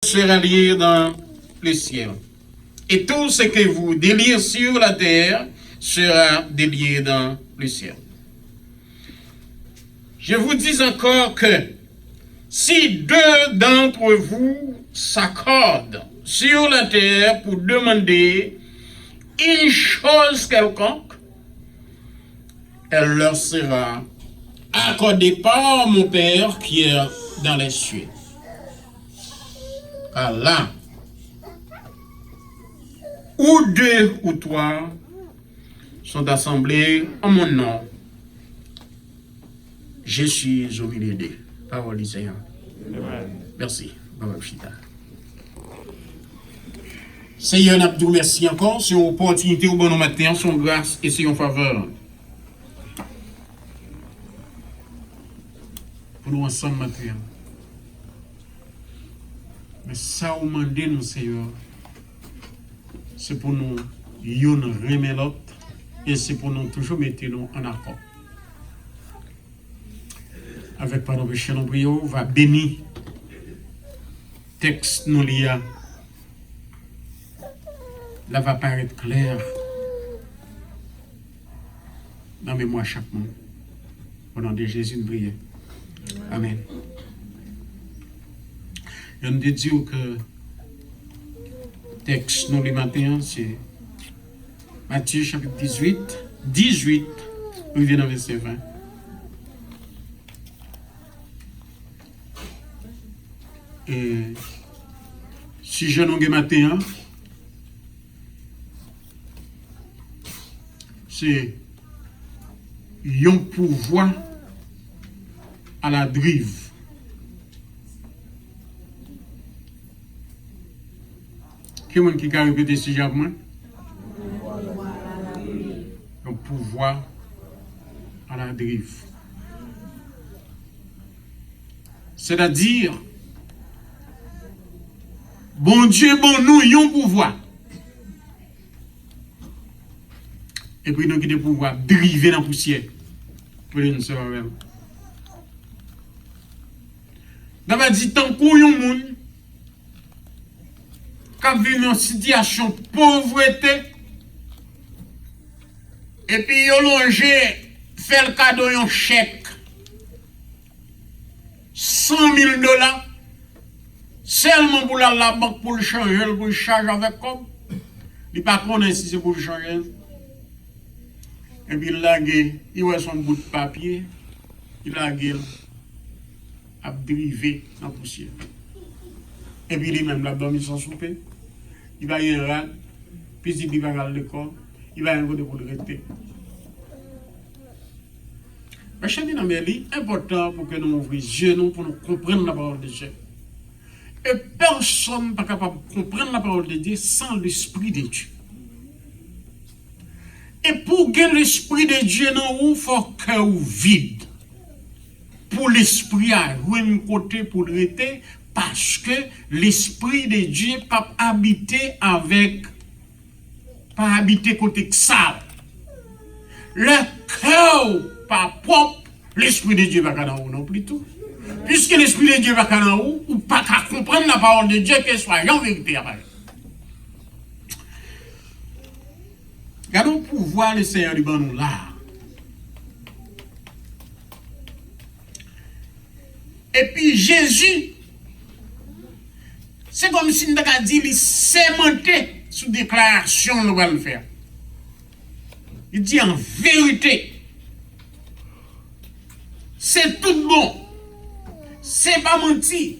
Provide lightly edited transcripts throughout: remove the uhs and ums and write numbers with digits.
sera lié dans le ciel. Et tout ce que vous déliez sur la terre sera délié dans le ciel. Je vous dis encore que si deux d'entre vous s'accordent sur la terre pour demander une chose quelconque, elle leur sera accordée par mon Père qui est dans les cieux. Car là, où deux ou trois sont assemblés en mon nom, je suis au milieu d'eux. Parole du Seigneur. Merci. Seigneur, nous vous remercions encore sur l'opportunité au bon matin, son grâce et son faveur. Pour nous ensemble matin. Mais ça, vous demandez nous, Seigneur, c'est pour nous yon remettre l'autre et c'est pour nous toujours mettre nous en accord. Avec pardon péché nous prions, va bénir texte nous lia. Là va paraître clair dans mémoire chaque monde. Au nom de Jésus nous prions. Amen. Je nous dis que texte nous le matin c'est Matthieu chapitre 18, nous venons dans verset 20. Et si je n'ai matin, c'est un pouvoir à la drive. Qui a répété ce genre moi? Un pouvoir à la drive. C'est-à-dire, bon Dieu, bon nous, y a un pouvoir. Et puis nous avons le pouvoir driver dans la poussière. Pour nous sauver. Dans la dit, tant qu'on y a un monde qui vit dans une situation de pauvreté, et puis il a longé, fait le cadeau d'un chèque, $100,000, seulement pour la banque pour le changer, pour le charger avec comme. Il ne pas connaît si c'est pour le changer. Et puis il a son bout de papier, il a drivé dans la poussière. Et puis lui-même, il a dormi sans souper. Il va y aller, puis il va à l'école, il va y aller pour le rester. Mais chers amis, c'est important pour que nous ouvrions les yeux, pour nous comprendre la parole de Dieu. Et personne n'est pas capable de comprendre la parole de Dieu sans l'Esprit de Dieu. Et pour gagner l'Esprit de Dieu, il faut cœur vide. Pour l'Esprit à un côté pour le rester, parce que l'Esprit de Dieu ne peut pas habiter côté sale. Le cœur pas propre, l'Esprit de Dieu va pas dans non plus tout. Puisque l'Esprit de Dieu va pas dans ou pas qu'à comprendre la parole de Dieu qu'elle soit en vérité. Regardons pour voir le Seigneur du bon là. Et puis Jésus, c'est comme si nous avons dit, il sémentait sous déclaration, nous allons le faire. Il dit en vérité, c'est tout bon, c'est pas menti.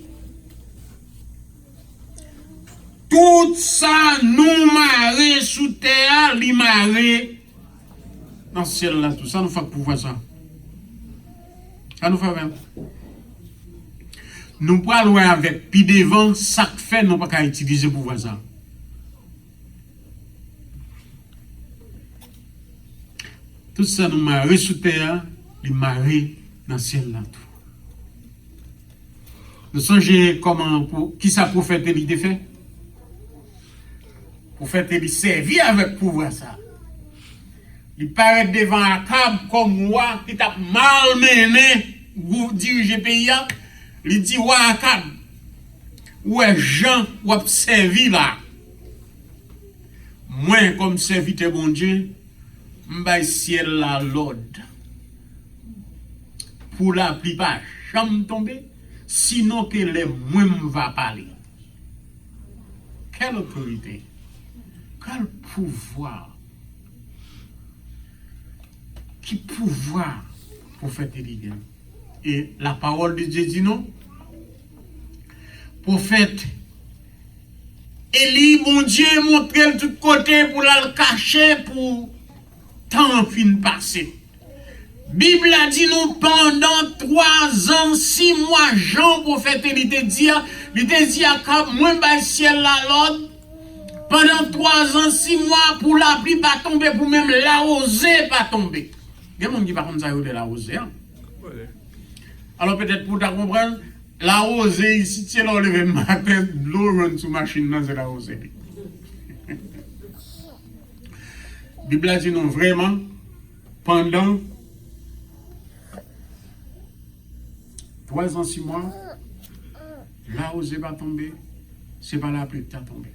Tout ça nous marre sous terre, li marre dans le ciel là, tout ça nous fait pouvoir ça. Ça nous fait même. Nous pouvons aller avec puis devant, ça fait nous pas utiliser pour voir ça. Tout ça nous marre sous terre, li marre dans le ciel là tout. Nous songez comment qui ça prophète Élie fait? Prophète Élie servi avec pouvoir ça. Il paraît devant Akab comme moi qui t'a malmené pour diriger le pays. Il dit, ouais, Akab, ouais Jean ou a servi là. Moi comme serviteur bon Dieu, m'bay ciel la l'ordre. Pour la pluie pas jamais tomber, sinon que les moins va parler. Quelle autorité, quel pouvoir, qui pouvoir prophète Élie. Et la parole de Dieu dit non. Prophète Élie, bon Dieu, montre de tout côté pour la cacher pour temps fin passé. Bible a dit nous pendant 3 ans, 6 mois, Jean, prophète Élie te dit à moi, bah, ciel la l'ordre. Pendant 3 ans, 6 mois, pour la pluie pas tomber, pour même la rosée pas tomber. Il y a des gens qui ne savent pas de la rosée. Hein? Alors peut-être pour ta comprendre, la rosée, ici, tu l'as levé matin, l'eau run sous machine, c'est la rosée. La Bible a dit non, vraiment, pendant 3 ans, 6 mois, la rosée va tomber, c'est pas la pluie qui va tomber.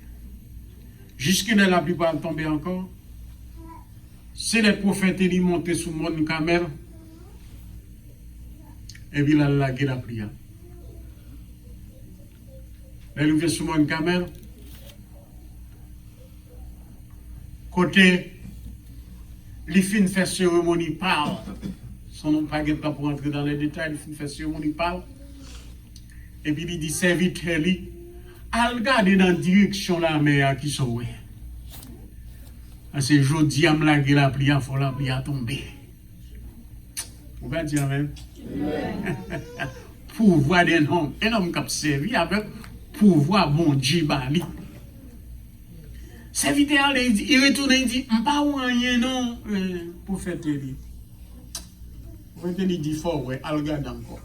Jusque-là, la pluie va tomber encore. C'est les prophètes qui montent sous mon caméra. Et puis là, la pluie. Là, il fait sous mon caméra. Côté, les fins fait cérémonie parle. Son nom pas pour entrer dans les détails, les fins fait cérémonie parle. Et puis il dit serviteur lui, à regarder dans la direction de la mer qui sont ouais. Parce que jeudi à me laguer la pluie, il faut la pluie à tomber. Vous pouvez dire amen. Pouvoir d'un homme, un homme qui a servi avec pouvoir bon Dieu bali. Serviteur il retourne et dit pas rien non pour faire télé. Pour faire télé dit fort ouais, al regarde encore.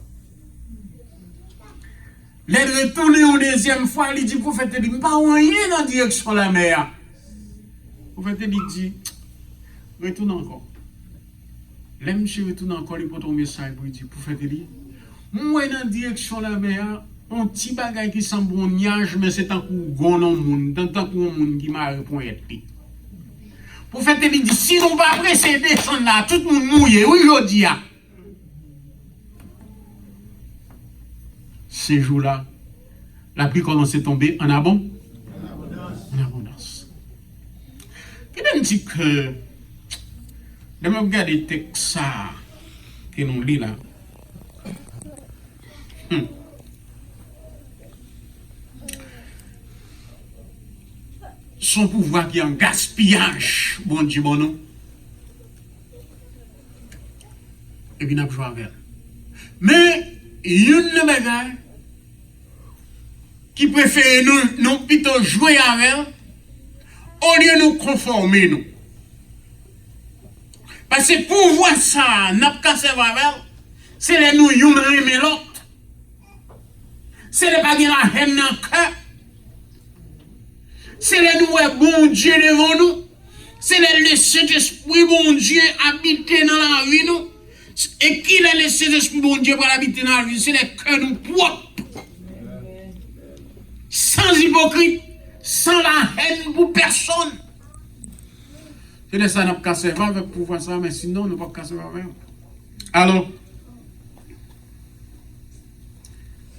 Les retourner une deuxième fois, il dit pour faire télé pas rien dans direction de la mer. Pour faire télé dit retourne encore. Les monsieur retourne encore, il porte un message pour dire pour faire télé. Moi dans direction de la mer, un petit bagage qui semble un nuage, mais c'est un coup gon dans le monde, tant que un monde qui m'a répondu. Pour faire télé dit si on va presser descendre là, tout le monde mouillé, oui je dis. Ces jours-là, la pluie commence à tomber en abondance. En abondance. Et même dit que, de me regarder le texte que nous lisons là. Son pouvoir qui est en gaspillage, bon Dieu, bon nom. Et puis, nous avons joué avec elle. Mais, il y a une bagaille qui préfère nous plutôt jouer avec elle au lieu de nous conformer. Nous. Parce que pour voir ça, n'a pas cassé avec elle, c'est les nous yon aimer l'autre. C'est les pas la haine dans le cœur. C'est les nous bon Dieu devant nous. C'est les Saint-Esprit bon Dieu habiter dans la vie nous. Et qui les Saint-Esprit bon Dieu pour habiter dans la vie, c'est les cœurs nous propres. Sans hypocrite, sans la haine pour personne. C'est de ça qu'on n'a pas cassé avec pouvoir ça, mais sinon, on n'a pas cassé avec. Alors,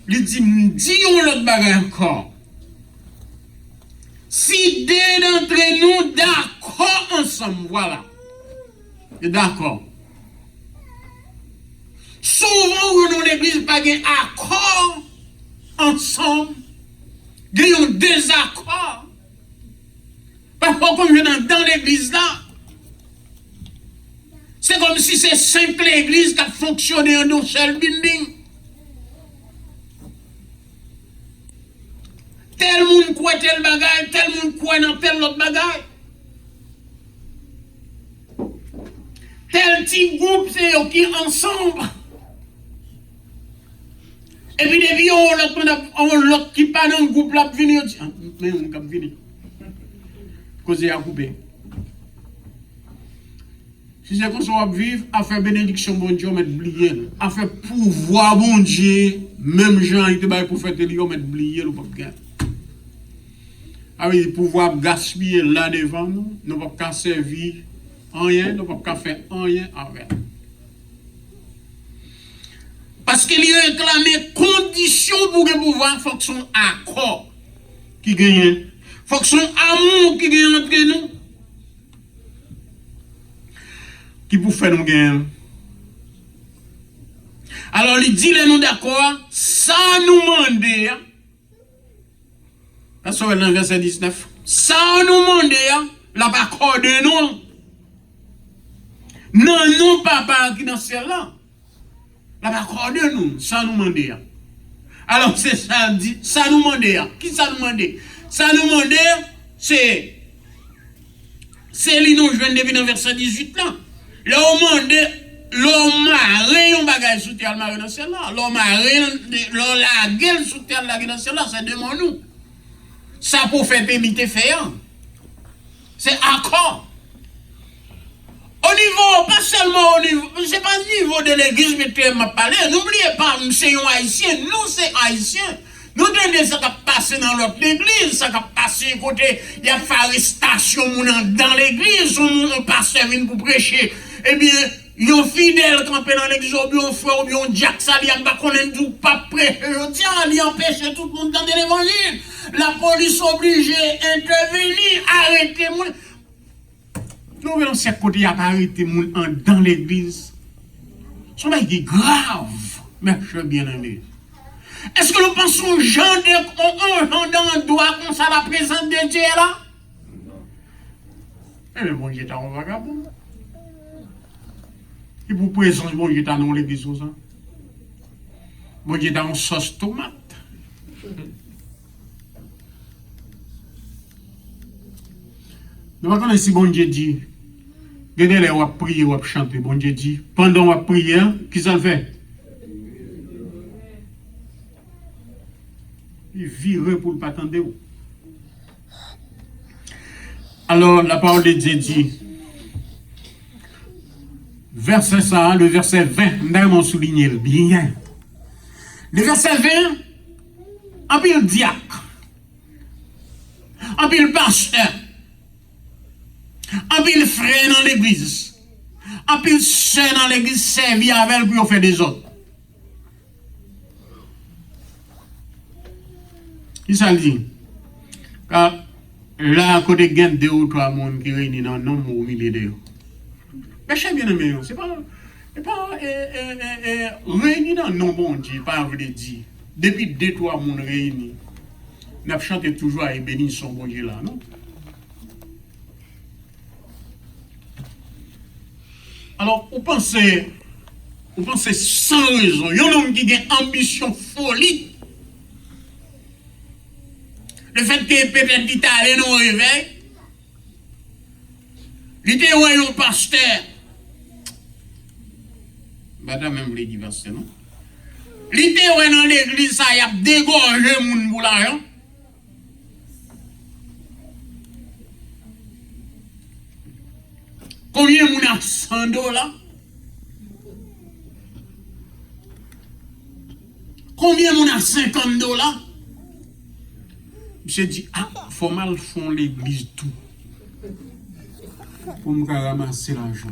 il dit, disons l'autre bagage encore. Si deux d'entre nous d'accord ensemble, voilà. Et d'accord. Souvent, dans l'église, pas un accord ensemble. Il y a un désaccord. Parfois, comme je suis dans l'église là, c'est comme si c'est 5 l'église qui fonctionnait en un seul building. Tel monde croit tel bagage, tel monde croit dans tel autre bagage. Tel petit groupe, c'est eux qui ensemble. Et puis, depuis, on l'autre qui pas dans le groupe là, venir, mais on va venir. Cause à couper. Si c'est comme ça qu'on vivre, à faire bénédiction, bon Dieu, on met oublier. À faire pouvoir, bon Dieu, même gens, il te baille pour faire télé, on met oublier, ou pas gagner. Ah oui, pouvoir gaspiller là devant nous, nous ne pouvons pas servir rien, nous ne pouvons pas faire rien avec. Parce qu'il y a réclamé conditions pour que le pouvoir, il faut que son accord qui gagne. Il faut que son amour qui gagne entre nous. Qui pour faire nous gagner. Alors, il dit, nous d'accord, ça nous demande. Ça, c'est dans le verset 19. Ça nous demande, la pas accordé nous. Non, non, papa qui dans celle-là. La pas accordé nous, ça nous demande. Alors, c'est ça, dit, ça nous demande. Qui ça nous demande? Ça nous demande, c'est lui nous joint depuis dans le verset 18 là. Là, on demande, l'homme maré, on bagaille sous terre, maré dans celle-là. L'homme maré, l'homme la gueule sous terre, la gueule dans celle-là, c'est demande nous. Ça pour faire pémiter faire. C'est accord. Au niveau, pas seulement au niveau, c'est pas au niveau de l'église, mais tu m'as parlé. N'oubliez pas, c'est un haïtien, nous c'est haïtien. Nous tenons ça qui passe dans l'autre église, ça qui passe côté, il y a arrestation dans l'église, on passe pour prêcher. Eh bien, yon fidèle campé dans l'église, ou bien frère, ou bien Jack Saliam, bah qu'on aime tout pas prêcher, il empêche tout le monde dans l'évangile. La police obligée d'intervenir, arrêter moun. Nous voyons ce côté, il a pas arrêté moun dans l'église. C'est qui grave, mes chers bien-aimés. Est-ce que nous pensons Jean dans le doigt comme ça la présence de Dieu là? Eh bien, bon Dieu, t'as un vagabond. Et pour présence, bon Dieu, t'as dans l'église ça. Bon Dieu, t'as une sauce tomate. Nous ne si bon Dieu dit, regardez les on va prier, on va chanter, bon Dieu dit, pendant on va prier, qui ça le fait? Il vire pour ne pas attendre. Alors, la parole de Dieu dit, verset ça, le verset 20, nous avons souligné bien. Le verset 20, en pile diacre, en pile pasteur, en pile frère dans l'église, en pile soeur dans l'église, servi avec elle pour faire des autres. Qui ça le dit? Car là, à côté de 2 ou 3 personnes qui réunissent dans le nombre au milieu d'eux. Mais je sais bien, mais c'est pas réunis dans le nom, bon Dieu, pas vrai dire. Depuis 2 ou 3 personnes réunis, nous avons chanté toujours et béni son bon Dieu là, non? Alors, vous pensez sans raison, il y a un homme qui a une ambition folie. Le fait que peut-être qu'il est allé nous réveil, il était un pasteur. Madame même voulait dire pasteur, non? Il était dans l'église, ça y a dégorgé les gens pour l'argent. Combien de gens a 100 $? Combien de gens a 50 $? Monsieur dit, ah, il faut mal fond l'église tout. Pour me ramasser l'argent.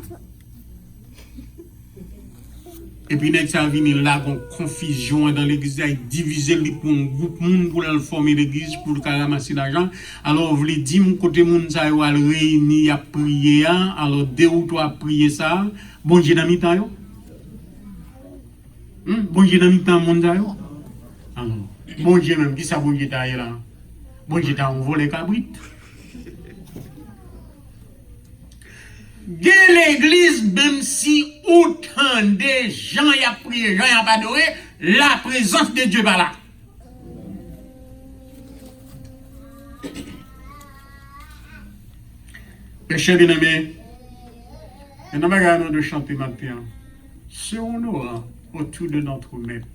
Et puis, il ça vient là, une confusion dans l'église, il diviser pour un groupe monde pour former l'église, pour ramasser l'argent. Alors, vous voulez dire, mon côté monde, ça va réunir, à prier, alors 2 ou 3 prier ça. Bon Dieu, dans le temps, bon Dieu, dans le temps, monde, alors, bon Dieu, même, qui ça, bon Dieu, là? Bon Dieu, t'as volé cabrit. De l'église, même si autant de gens y a prié, gens y a adoré, la présence de Dieu va là. Mes chers bien-aimés, nous avons de chanter maintenant. C'est on aura autour de notre maître.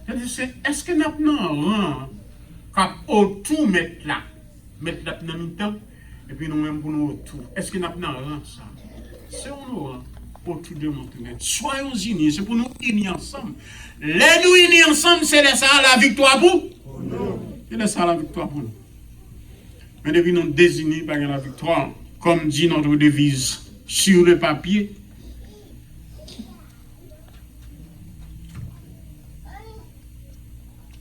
Est-ce que nous avons autour mettre là dans le temps, et puis nous-mêmes pour nous autour. Est-ce que nous avons ça? C'est nous, autour de notre maître. Soyons unis, c'est pour nous unir ensemble. Les nous unis ensemble, c'est ça la victoire pour nous. C'est ça la victoire pour nous. Mais depuis nous désignés par la victoire, comme dit notre devise sur le papier,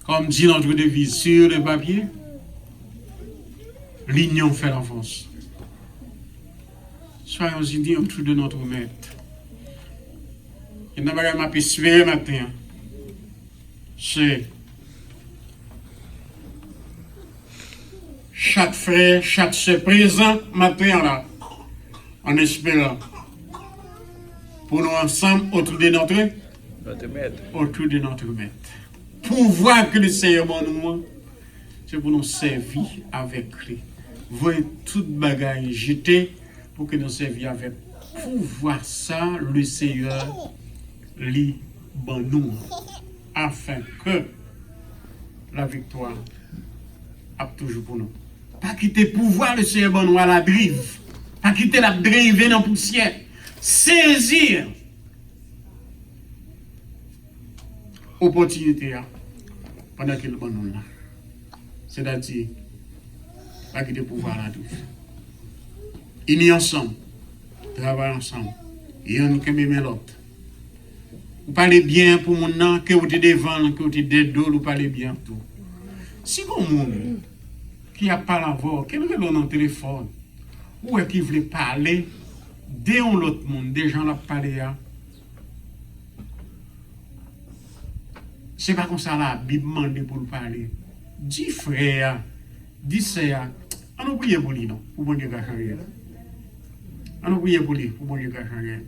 comme dit notre devise sur le papier, l'union fait la force. Soyons unis autour de notre maître. Et nous avons espéré matin, c'est chaque frère, chaque sœur présent matin là, en espérant pour nous ensemble autour de notre maître. Autour de notre maître. Pour voir que le Seigneur nous, c'est pour nous servir avec lui. Voyez toute bagaille jeter pour que nous servions avec. Pour voir ça, le Seigneur lit nous, afin que la victoire a toujours pour nous. Pas quitter pouvoir le Seigneur nous à la drive. Pas quitter la drive dans la poussière. Saisir opportunité pendant qu'il bon nous là. C'est-à-dire, pas quitter pouvoir la drive. Unis ensemble, travailler ensemble. Et on peut même l'autre. Vous parlez bien pour mon nom, que vous êtes devant, que vous êtes dedans, vous parlez bien tout. Si vous monde qui a pas la voix, qui est dans le téléphone, ou qui veut parler, dès l'autre monde, des gens la parlé à. C'est pas comme ça la Bible demande pour nous parler. Dis frère, dis sœur, on nous prie pour lui, non, pour bon Dieu qui a changé. On nous prie pour lui, pour bon Dieu qui a changé.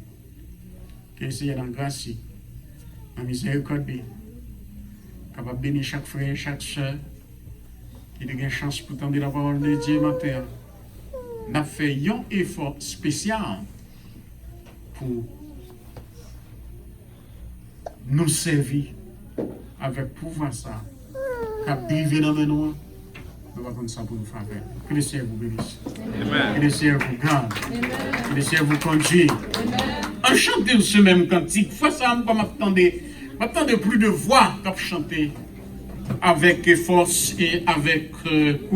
Que le Seigneur dans grâce, la miséricorde, capable de bénir chaque frère, chaque soeur, qui a une chance pour tendre la parole de Dieu matin. On a fait un effort spécial pour nous servir avec pouvoir ça. Cap driver dans mes nous, nous va comme ça pour nous faire. Que le Seigneur vous bénisse. Que le Seigneur vous garde. Que le Seigneur vous conduise. Enchantez ce même cantique. Fois ça, je m'attendais plus de voix qu'à chanter avec force et avec